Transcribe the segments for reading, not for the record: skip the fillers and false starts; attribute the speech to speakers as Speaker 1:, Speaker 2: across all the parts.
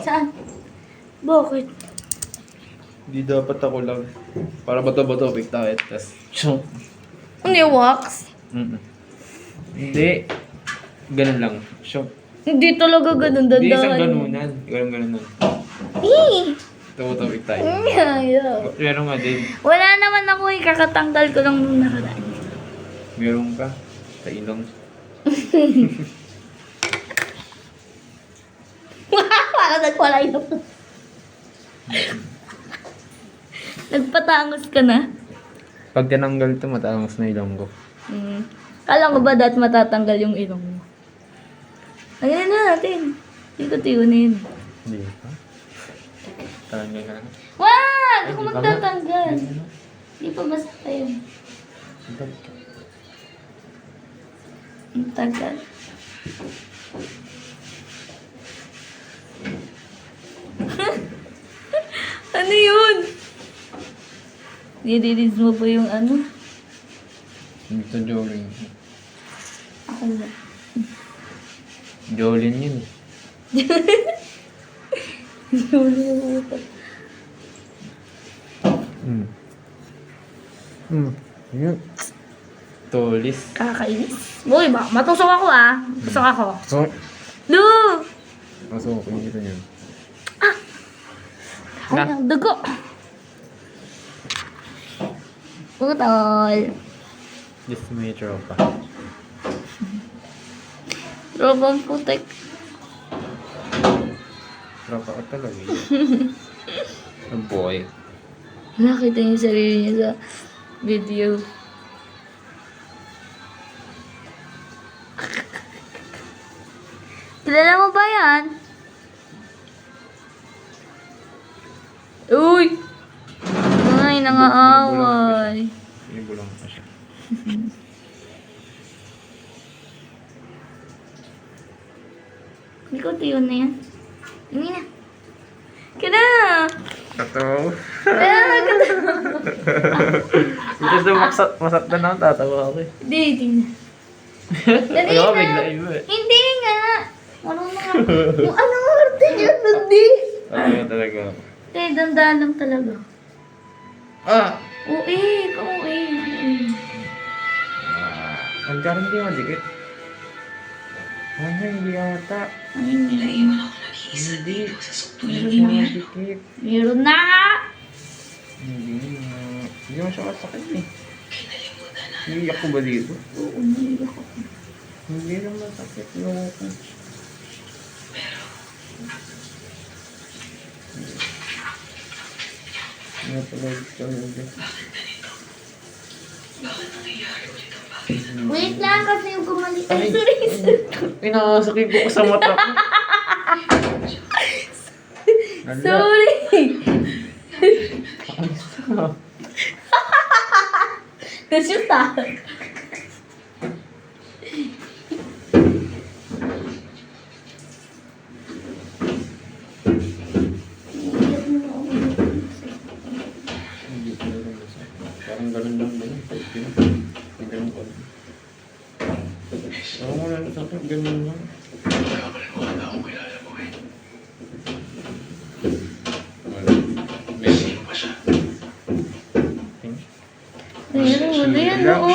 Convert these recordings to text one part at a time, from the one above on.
Speaker 1: Saan? Bakit?
Speaker 2: Hindi dapat ako lang. Para bato-bato, tayo. Tapos, chunk.
Speaker 1: Hindi wax?
Speaker 2: Hindi. Ganun lang. Chunk.
Speaker 1: Hindi talaga ganun
Speaker 2: Hindi isang
Speaker 1: dandahan.
Speaker 2: ganunan. Ganunan.
Speaker 1: Eh!
Speaker 2: Bato-bato, tayo.
Speaker 1: Ayaw.
Speaker 2: Meron nga din.
Speaker 1: Wala naman ako eh. Kakatanggal ko lang nung nakaraan.
Speaker 2: Meron ka. Sa ilong.
Speaker 1: Para nagwala ito. Nagpatangos ka na?
Speaker 2: Pag tinanggal ito, matangos na ilong ko.
Speaker 1: Kala ko ba dahil matatanggal yung ilong mo? Ayan na natin. Dito tiyunin.
Speaker 2: Hindi pa. Tanggal ka na.
Speaker 1: Wag! Ako
Speaker 2: di pa
Speaker 1: magtatanggal.
Speaker 2: nga.
Speaker 1: Di pa basta yun. Ang tagal. Ano yun? Nililis mo po yung ano?
Speaker 2: Dito Jolene.
Speaker 1: Ako ba?
Speaker 2: Jolene yun.
Speaker 1: Huli yung utak.
Speaker 2: Yun. Tolis.
Speaker 1: Kakainis. Boy, baka matusok ako ah. Tusok ako.
Speaker 2: So,
Speaker 1: Lu!
Speaker 2: masok ko dito yun.
Speaker 1: Ay, ang dugo. Putol.
Speaker 2: Just may tropa.
Speaker 1: Robang putek.
Speaker 2: Tropa ko talaga yun. Oh boy.
Speaker 1: Nakita niya yung sarili niya sa video. Kilala mo ba yan? Uy! Ay, nangaaway.
Speaker 2: Pinibulong ko siya.
Speaker 1: Hindi ko tiyon na yan. Hindi na. Kada!
Speaker 2: Totoo.
Speaker 1: Kada!
Speaker 2: Gusto masat na naman tatawa ako eh.
Speaker 1: Hindi, hindi na. Dali
Speaker 2: Ayaw,
Speaker 1: na.
Speaker 2: bigla iba eh.
Speaker 1: Hindi nga. Marunong nga. Yung ano arte niya, hindi.
Speaker 2: Ayaw talaga.
Speaker 1: Hindi, dandaan lang talaga.
Speaker 2: Ah!
Speaker 1: Uwi, uwi.
Speaker 2: Ang karang hindi madikit. Ano, hindi ata.
Speaker 1: Ay, meron.
Speaker 2: Hindi.
Speaker 1: Meron
Speaker 2: Hindi
Speaker 1: na.
Speaker 2: madikit.
Speaker 1: Meron na.
Speaker 2: Hindi na. Hindi mo siya kasakit eh. Iiyak ko ba dito?
Speaker 1: Oo, naiyak ako.
Speaker 2: Hindi naman sakit. Loko. Ano pala ito?
Speaker 1: Wait lang kasi yung gumali. Ay,
Speaker 2: Ay.
Speaker 1: sorry.
Speaker 2: Pinakasakit ko sa mata ko.
Speaker 1: Sorry. Nashoot ah.
Speaker 2: Hindi ko alam nasa. Parang ganun lang ba yun? Ganun ko. Ako wala na sa akin. Ganun lang.
Speaker 1: Meron, ayan o.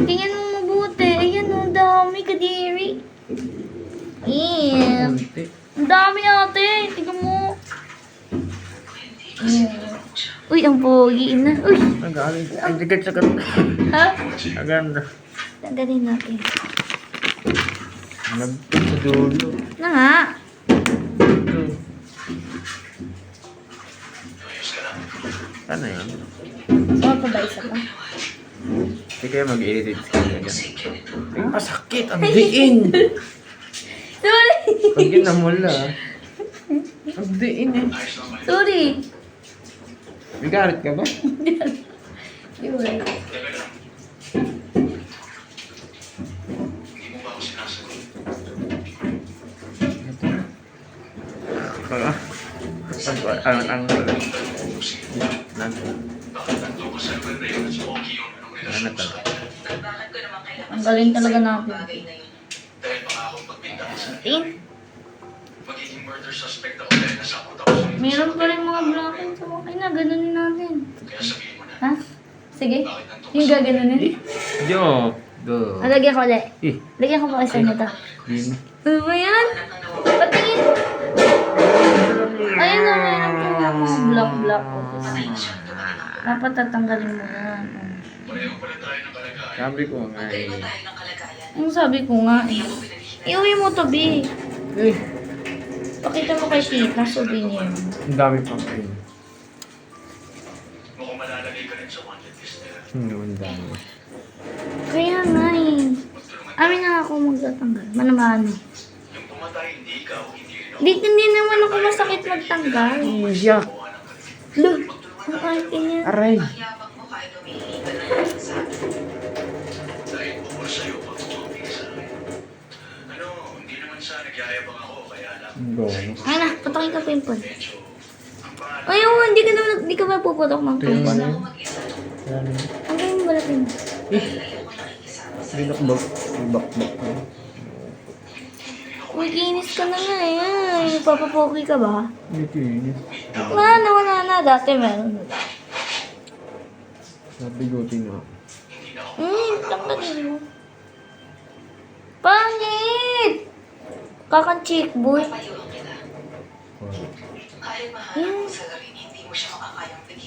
Speaker 1: Tingnan mo mabuti. Ayan o, dami kadiri. Ayan.
Speaker 2: Kunti.
Speaker 1: Ang dami ate. Tingnan mo. Ayan. Uy, ang pogi na. Uy.
Speaker 2: Ang galing. Ang digat sa ganda.
Speaker 1: Ha?
Speaker 2: Ang ganda.
Speaker 1: Tanggalin natin.
Speaker 2: Nagpit sa dulo.
Speaker 1: Na nga.
Speaker 2: Ito. Ano yan?
Speaker 1: Saan pa ba isa pa?
Speaker 2: Hindi kaya mag-edit skin na dyan. Ay, masakit! Ang diin!
Speaker 1: Sorry.
Speaker 2: Pag ginamula. Ang diin eh.
Speaker 1: Sorry.
Speaker 2: May garit ka ba?
Speaker 1: You're right.
Speaker 2: Ang
Speaker 1: Ang galing talaga natin. Tin.
Speaker 3: Magiging murder suspect ako dahil nasakot ako sa
Speaker 1: Meron pa rin mga blocking sa mga na, ganunin natin.
Speaker 3: Kaya sabihin mo na,
Speaker 1: Ha? Sige.
Speaker 3: bakit nandun
Speaker 1: Yung gaganunin.
Speaker 2: Yo! Do.
Speaker 1: Lagyan ko ulit.
Speaker 2: Eh,
Speaker 1: Lagyan ko pa isa nito.
Speaker 2: yun.
Speaker 1: Ano ba yan? Patingin. Ayun na, meron po nga mga block. Dapat tatanggalin mo yan.
Speaker 3: pareho pala tayo ng kalagayan.
Speaker 2: Sabi ko nga eh.
Speaker 1: Yung sabi ko nga eh. Iuwi mo to, B.
Speaker 2: Eh,
Speaker 1: Pakita mo kay tita, souvenir.
Speaker 2: ang dami pang kayo.
Speaker 3: Mukhang malalagay ka rin sa wanted list nila.
Speaker 2: Ang dami.
Speaker 1: Kaya nga eh. Amin na ako magtatanggal. Manamano.
Speaker 3: Yung pumatay, hindi ikaw, hindi rin ako.
Speaker 1: Hindi naman ako masakit magtanggal.
Speaker 2: Iyak!
Speaker 1: Look, ang arte niya.
Speaker 2: Aray!
Speaker 3: Dahil bukol sa'yo pag tumawag sa akin. Ano, hindi naman sa nagyayabang ako, kaya lang.
Speaker 2: Ang gono.
Speaker 1: Ay na, patakin ka pimple.
Speaker 3: Medyo, ang pangalan.
Speaker 1: Ayaw, hindi ka mapuputok ng
Speaker 2: Ito yung
Speaker 1: pimple.
Speaker 2: ano. Ano?
Speaker 1: Ang ganyan ba natin?
Speaker 2: Binakbak. Bakbak ko.
Speaker 1: Uy, kinis ka na nga eh. Ay, papapoki ka ba?
Speaker 2: Hindi kinis.
Speaker 1: Wala na. Dati meron.
Speaker 2: Nabigotin na.
Speaker 1: Tanggalin mo. Pangit! Kakan-chick, boy. Yan.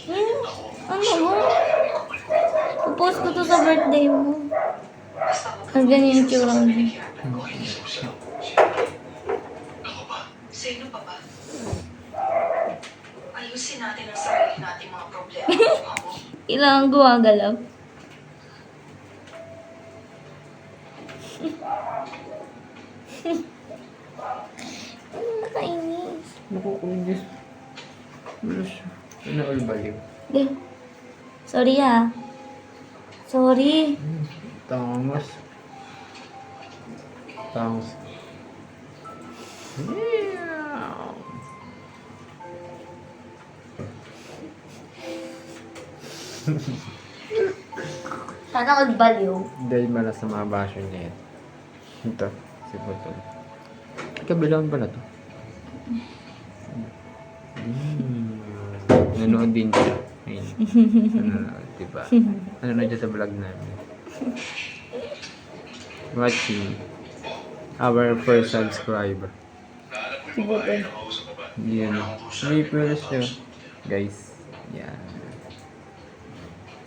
Speaker 1: Yan. Ano mo? Pupost ko to sa birthday mo. Ang ganyan yung tsura mo.
Speaker 3: Ako ba?
Speaker 4: Sino pa ba? Ayusin natin ang sarili nating mga problema. Ako.
Speaker 1: Ilang gumagalaw. Ano nakainis?
Speaker 2: Nakukulis. Wala siya. Ano all baliw?
Speaker 1: Eh, sorry ah. Sorry.
Speaker 2: Tangos. Tangos. Yeah.
Speaker 1: Sana all baliw.
Speaker 2: Dahil malas sa mga basyo niya yan. Ito, si Butol. Kabilang pala to. Nanood din siya. Ayun. Nanonood, diba? Nanonood siya sa vlog namin. Watching our first subscriber.
Speaker 1: Si Butol.
Speaker 2: Yan. Sleeper siya. Guys. Yan.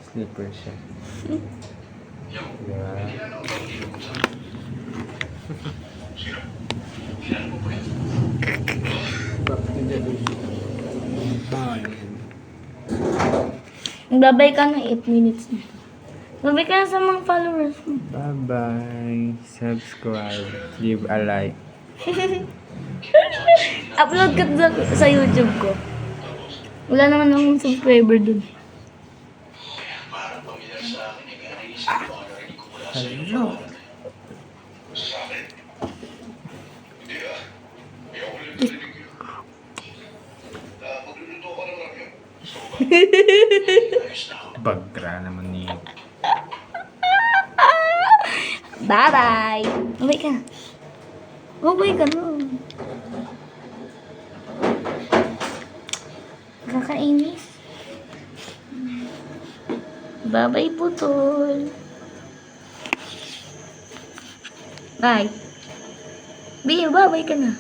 Speaker 2: Sleeper siya. Yeah. Back to the Fine.
Speaker 1: Magbabay ka na 8 minutes na. Magbabay ka na sa mga followers mo.
Speaker 2: Bye-bye. Subscribe. Leave a like.
Speaker 1: Upload ka sa YouTube ko. Wala naman akong subscriber dun.
Speaker 3: Parang pamilyar sa akin eh, kaya naisip ko ano rin ko mula sa iyo.
Speaker 2: Hello.
Speaker 3: Sa akin? Hindi ah. Ayoko lang narinig yun. Magluluto ko ng ramyun. So ba? Ayos na ako.
Speaker 2: Bagra naman niya.
Speaker 1: Bye-bye! Magbabay ka. Magbabay ka na. Kakainis. Bye-bye, Putol. Bye. Bye, bye-bye ka na.